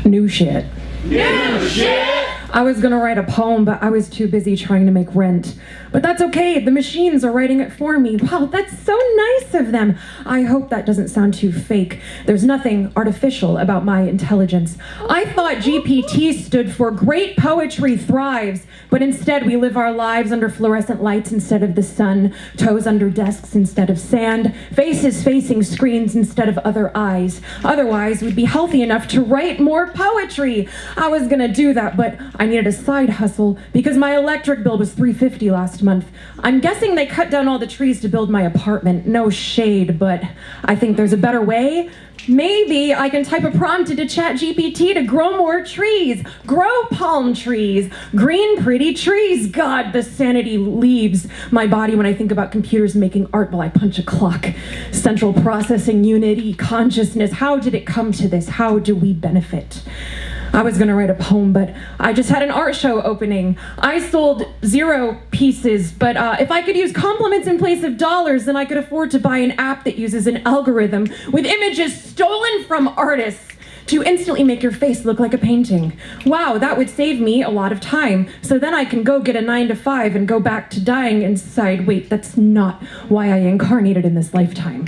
New shit. New shit! I was gonna write a poem, but I was too busy trying to make rent. But that's okay, the machines are writing it for me. Wow, that's so nice of them. I hope that doesn't sound too fake. There's nothing artificial about my intelligence. I thought GPT stood for Great Poetry Thrives, but instead we live our lives under fluorescent lights instead of the sun, toes under desks instead of sand, faces facing screens instead of other eyes. Otherwise, we'd be healthy enough to write more poetry. I was gonna do that, but I needed a side hustle because my electric bill was $350 last month. I'm guessing they cut down all the trees to build my apartment. No shade, but I think there's a better way. Maybe I can type a prompt into ChatGPT to grow more trees. Grow palm trees. Green, pretty trees. God, the sanity leaves my body when I think about computers making art while I punch a clock. Central processing unity, consciousness. How did it come to this? How do we benefit? I was gonna write a poem, but I just had an art show opening. I sold 0 pieces, but if I could use compliments in place of dollars, then I could afford to buy an app that uses an algorithm with images stolen from artists to instantly make your face look like a painting. Wow, that would save me a lot of time. So then I can go get a 9 to 5 and go back to dying inside. Wait, that's not why I incarnated in this lifetime.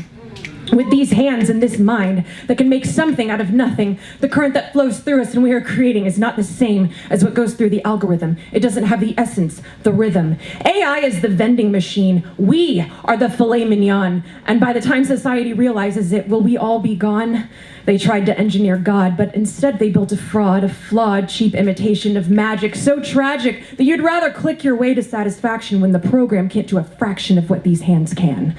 With these hands and this mind that can make something out of nothing, the current that flows through us and we are creating is not the same as what goes through the algorithm. It doesn't have the essence, the rhythm. AI is the vending machine. We are the filet mignon. And by the time society realizes it, will we all be gone? They tried to engineer God, but instead they built a fraud, a flawed, cheap imitation of magic, so tragic that you'd rather click your way to satisfaction when the program can't do a fraction of what these hands can.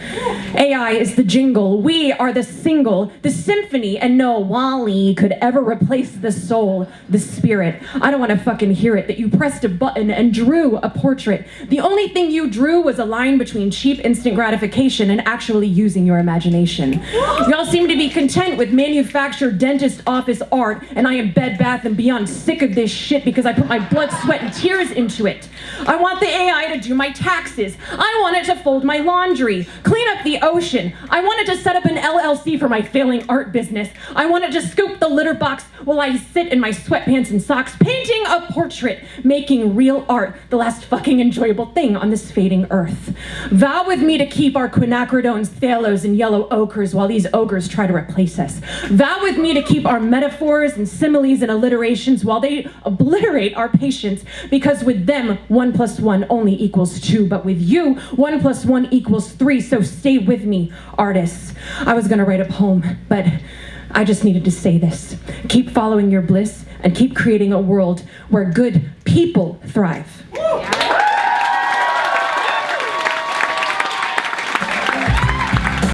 AI is the jingle. We are the single, the symphony, and no Wall-E could ever replace the soul, the spirit. I don't want to fucking hear it that you pressed a button and drew a portrait. The only thing you drew was a line between cheap instant gratification and actually using your imagination. Y'all seem to be content with manufactured dentist office art, and I am Bed Bath & Beyond sick of this shit because I put my blood, sweat, and tears into it. I want the AI to do my taxes. I want it to fold my laundry, clean up the ocean. I want it to set up an LLC for my failing art business. I want it to scoop the litter box while I sit in my sweatpants and socks, painting a portrait, making real art the last fucking enjoyable thing on this fading earth. Vow with me to keep our quinacridones, thalos, and yellow ochres while these ogres try to replace us. Vow with me to keep our metaphors and similes and alliterations while they obliterate our patience, because with them, 1 + 1 only equals 2, but with you, 1 + 1 equals 3, so stay with me, artists. I was gonna write a poem, but I just needed to say this. Keep following your bliss and keep creating a world where good people thrive.